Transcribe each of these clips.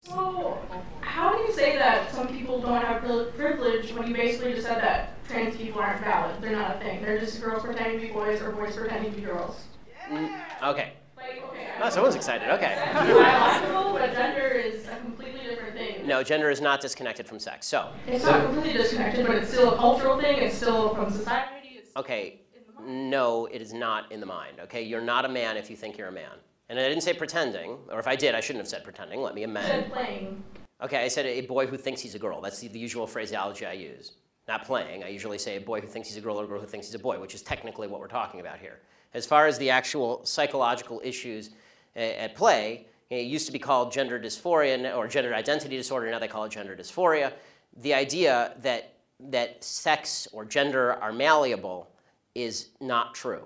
So, how do you say that some people don't have privilege when you basically just said that trans people aren't valid? They're not a thing. They're just girls pretending to be boys or boys pretending to be girls. Okay. Like, okay. Oh, someone's excited. Okay. Biological, but gender is a completely different thing. No, gender is not disconnected from sex. So. It's not completely disconnected, but it's still a cultural thing. It's still from society. It's okay. No, it is not in the mind. Okay. You're not a man if you think you're a man. And I didn't say pretending, or if I did, I shouldn't have said pretending. Let me amend. You said playing. Okay, I said a boy who thinks he's a girl. That's the usual phraseology I use. Not playing. I usually say a boy who thinks he's a girl or a girl who thinks he's a boy, which is technically what we're talking about here. As far as the actual psychological issues at play, it used to be called gender dysphoria or gender identity disorder. Now they call it gender dysphoria. The idea that sex or gender are malleable is not true.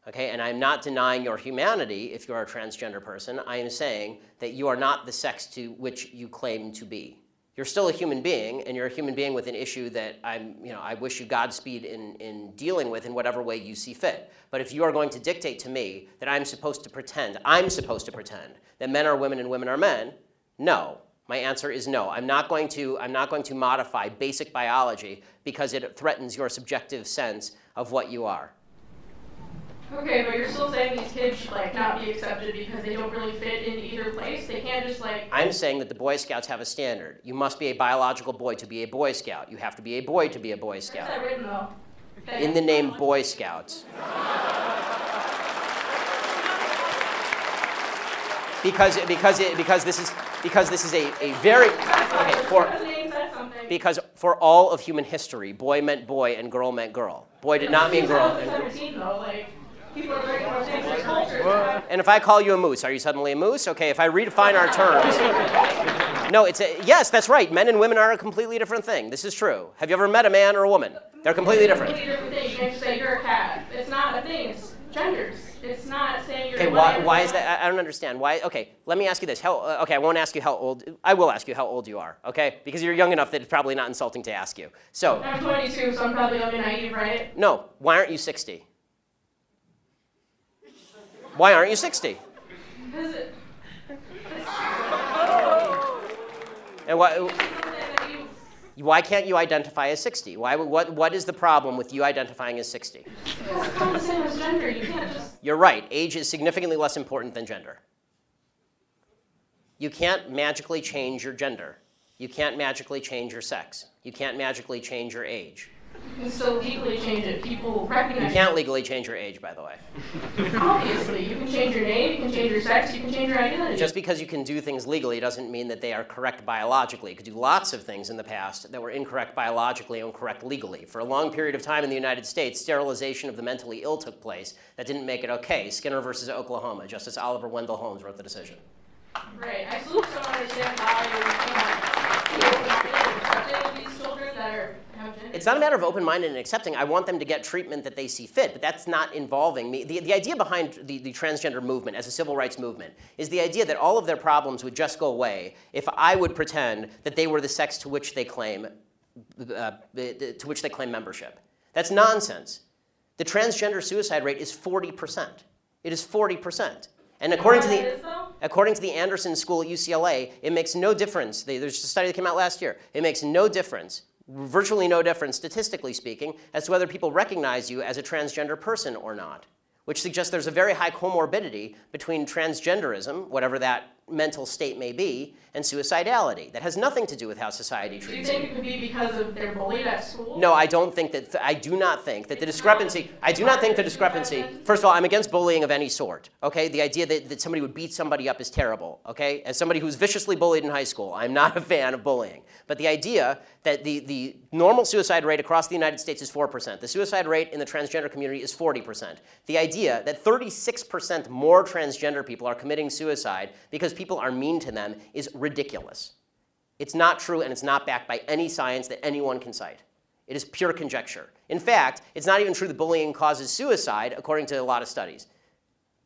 Okay, and I'm not denying your humanity if you're a transgender person. I am saying that you are not the sex to which you claim to be. You're still a human being, and you're a human being with an issue that I wish you Godspeed in dealing with in whatever way you see fit. But if you are going to dictate to me that I'm supposed to pretend that men are women and women are men, no. My answer is no. I'm not going to modify basic biology because it threatens your subjective sense of what you are. Okay, but you're still saying these kids should not be accepted because they don't really fit into either place? They can't just I'm saying that the Boy Scouts have a standard. You must be a biological boy to be a Boy Scout. You have to be a boy to be a Boy Scout. Where's that written though? Okay. In the name Boy Scouts. Because this is a very because for all of human history, boy meant boy and girl meant girl. Boy did not mean girl. And if I call you a moose, are you suddenly a moose? Okay, if I redefine our terms. No, yes, that's right. Men and women are a completely different thing. This is true. Have you ever met a man or a woman? They're completely different. It's a completely different thing. You can't just say you're a cat. It's not a thing. It's genders. It's not saying you're. Okay, why is that? I don't understand. Why? Okay, let me ask you this. Okay, I won't ask you how old. I will ask you how old you are. Okay, because you're young enough that it's probably not insulting to ask you. So. I'm 22, so I'm probably young and naive, right? No. Why aren't you 60? Why aren't you 60? Because and why can't you identify as 60? What is the problem with you identifying as 60? Because it's not the same as gender. You can't just. You're right. Age is significantly less important than gender. You can't magically change your gender. You can't magically change your sex. You can't magically change your age. You can still legally change it. People recognize. You can't legally change your age, by the way. Obviously, you can change your name, you can change your sex, you can change your identity. Just because you can do things legally doesn't mean that they are correct biologically. You could do lots of things in the past that were incorrect biologically and correct legally. For a long period of time in the United States, sterilization of the mentally ill took place. That didn't make it okay. Skinner versus Oklahoma. Justice Oliver Wendell Holmes wrote the decision. Right. I still don't understand how you're accepting these children that are. It's not a matter of open-minded and accepting. I want them to get treatment that they see fit, but that's not involving me. The idea behind the transgender movement as a civil rights movement is the idea that all of their problems would just go away if I would pretend that they were the sex to which they claim membership. That's nonsense. The transgender suicide rate is 40%. It is 40%. And according to the Anderson School at UCLA, it makes no difference. There's a study that came out last year. It makes no difference, virtually no difference, statistically speaking, as to whether people recognize you as a transgender person or not, which suggests there's a very high comorbidity between transgenderism, whatever that mental state may be, and suicidality. That has nothing to do with how society treats you. Do you think it could be because of they're bullied at school? No, I don't think that. I do not think that the discrepancy. I do not think the discrepancy. First of all, I'm against bullying of any sort. Okay, the idea that somebody would beat somebody up is terrible. Okay, as somebody who's viciously bullied in high school, I'm not a fan of bullying. But the idea that the normal suicide rate across the United States is 4%. The suicide rate in the transgender community is 40%. The idea that 36% more transgender people are committing suicide because people are mean to them is ridiculous. It's not true, and it's not backed by any science that anyone can cite. It is pure conjecture. In fact, it's not even true that bullying causes suicide, according to a lot of studies.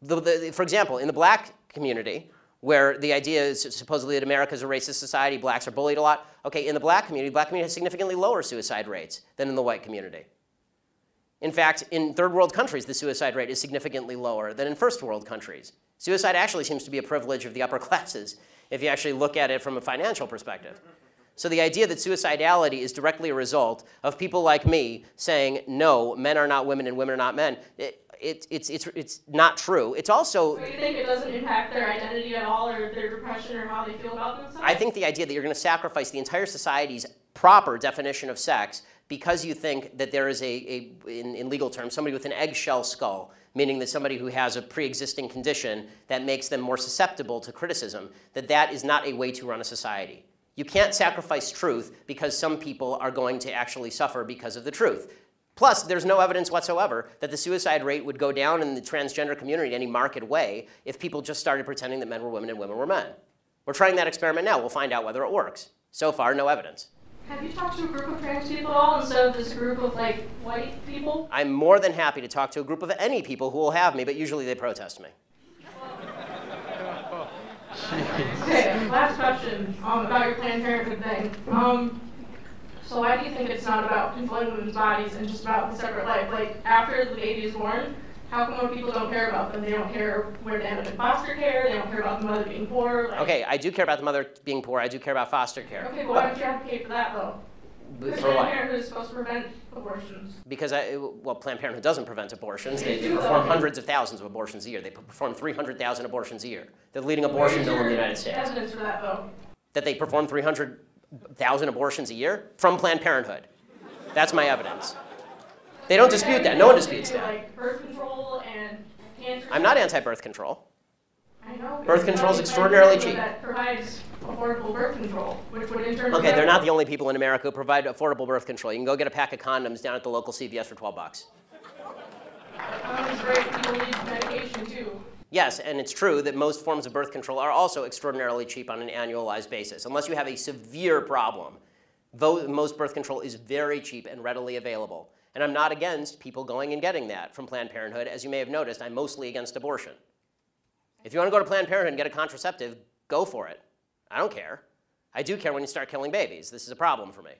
For example, in the black community, where the idea is supposedly that America is a racist society, blacks are bullied a lot. Okay, in the black community has significantly lower suicide rates than in the white community. In fact, in third world countries, the suicide rate is significantly lower than in first world countries. Suicide actually seems to be a privilege of the upper classes if you actually look at it from a financial perspective. So the idea that suicidality is directly a result of people like me saying, no, men are not women and women are not men, it's not true. It's also... So you think it doesn't impact their identity at all, or their depression, or how they feel about themselves? I think the idea that you're going to sacrifice the entire society's proper definition of sex because you think that there is in legal terms, somebody with an eggshell skull, meaning that somebody who has a pre-existing condition that makes them more susceptible to criticism, that is not a way to run a society. You can't sacrifice truth because some people are going to actually suffer because of the truth. Plus, there's no evidence whatsoever that the suicide rate would go down in the transgender community in any marked way if people just started pretending that men were women and women were men. We're trying that experiment now. We'll find out whether it works. So far, no evidence. Have you talked to a group of trans people at all instead of just a group of like white people? I'm more than happy to talk to a group of any people who will have me, but usually they protest me. Okay, last question about your Planned Parenthood thing. So why do you think it's not about controlling women's bodies and just about the separate life? Like, after the baby is born, how come when people don't care about them? They don't care where they end up in foster care, they don't care about the mother being poor? Like... Okay, I do care about the mother being poor, I do care about foster care. Okay, but why don't you advocate for that, though? Because For Planned what? Parenthood is supposed to prevent abortions. Because, well, Planned Parenthood doesn't prevent abortions. They perform hundreds of thousands of abortions a year. They perform 300,000 abortions a year. They're the leading abortion mill in the United States. Evidence for that, though? That they perform 300,000 abortions a year from Planned Parenthood. That's my evidence. They don't dispute that. No one disputes that. Like birth control and cancer. I'm not anti-birth control. I know. Birth control is extraordinarily cheap. That provides affordable birth control, which would in turn... Okay, they're not the only people in America who provide affordable birth control. You can go get a pack of condoms down at the local CVS for 12 bucks. Condoms great, people need medication too. Yes, and it's true that most forms of birth control are also extraordinarily cheap on an annualized basis. Unless you have a severe problem, most birth control is very cheap and readily available. And I'm not against people going and getting that from Planned Parenthood. As you may have noticed, I'm mostly against abortion. If you want to go to Planned Parenthood and get a contraceptive, go for it. I don't care. I do care when you start killing babies. This is a problem for me.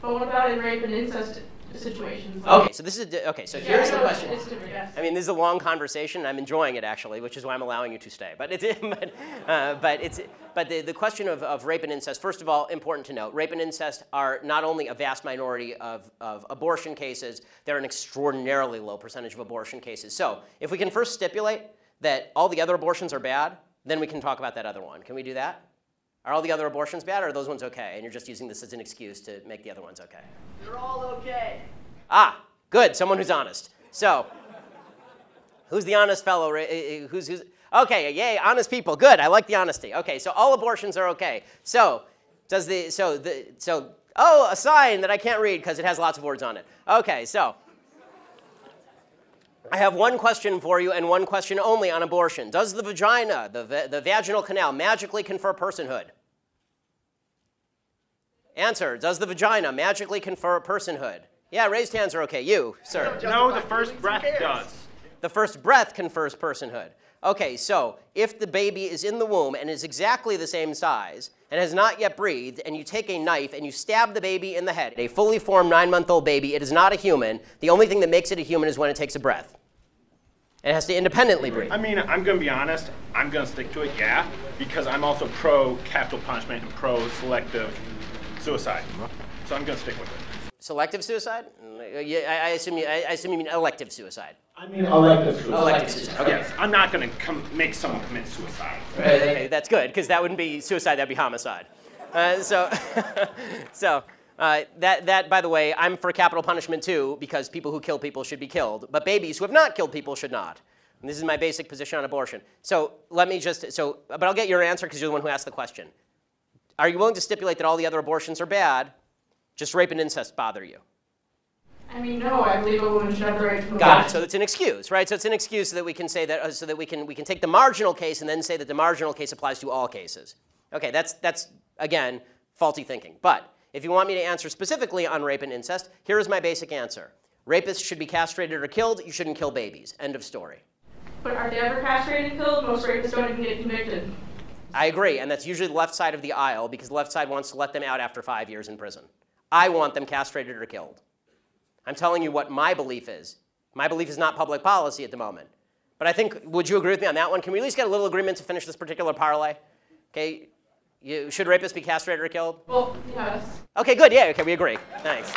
But what about in rape and incest situations? Okay, so this is so here's the question. It's different, yes. I mean, this is a long conversation. And I'm enjoying it actually, which is why I'm allowing you to stay. But the question of rape and incest. First of all, important to note, rape and incest are not only a vast minority of abortion cases. They're an extraordinarily low percentage of abortion cases. So if we can first stipulate that all the other abortions are bad, then we can talk about that other one. Can we do that? Are all the other abortions bad, or are those ones okay? And you're just using this as an excuse to make the other ones okay. They're all okay. Ah, good. Someone who's honest. So, who's the honest fellow? Who's okay? Yay, honest people. Good. I like the honesty. Okay, so all abortions are okay. So, oh, a sign that I can't read because it has lots of words on it. Okay, so I have one question for you and one question only on abortion. Does the vagina, the vaginal canal, magically confer personhood? Answer, does the vagina magically confer personhood? Yeah, raised hands are okay. You, sir. No, the first breath does. The first breath confers personhood. Okay, so if the baby is in the womb and is exactly the same size and has not yet breathed, and you take a knife and you stab the baby in the head, a fully formed 9-month-old baby, it is not a human. The only thing that makes it a human is when it takes a breath. It has to independently breathe. I mean, I'm going to be honest. I'm going to stick to it, yeah, because I'm also pro-capital punishment and pro-selective suicide. So I'm going to stick with it. Selective suicide? Yeah, I assume you mean elective suicide. I mean elective suicide. Elective suicide. Okay. Yes, I'm not going to make someone commit suicide. Okay, that's good, because that wouldn't be suicide, that'd be homicide. That, by the way, I'm for capital punishment too, because people who kill people should be killed, but babies who have not killed people should not. And this is my basic position on abortion. So let me just, but I'll get your answer because you're the one who asked the question. Are you willing to stipulate that all the other abortions are bad, just rape and incest bother you? I mean, no, I believe a woman should have the right to Got it. So it's an excuse, right? So it's an excuse so that we can say that, so that we can take the marginal case and then say that the marginal case applies to all cases. Okay, that's again, faulty thinking. But if you want me to answer specifically on rape and incest, here is my basic answer. Rapists should be castrated or killed. You shouldn't kill babies. End of story. But are they ever castrated and killed? Most rapists don't even get convicted. I agree, and that's usually the left side of the aisle because the left side wants to let them out after 5 years in prison. I want them castrated or killed. I'm telling you what my belief is. My belief is not public policy at the moment. But I think, would you agree with me on that one? Can we at least get a little agreement to finish this particular parlay? Okay, should rapists be castrated or killed? Well, yes. Okay, good, yeah, okay, we agree. Thanks.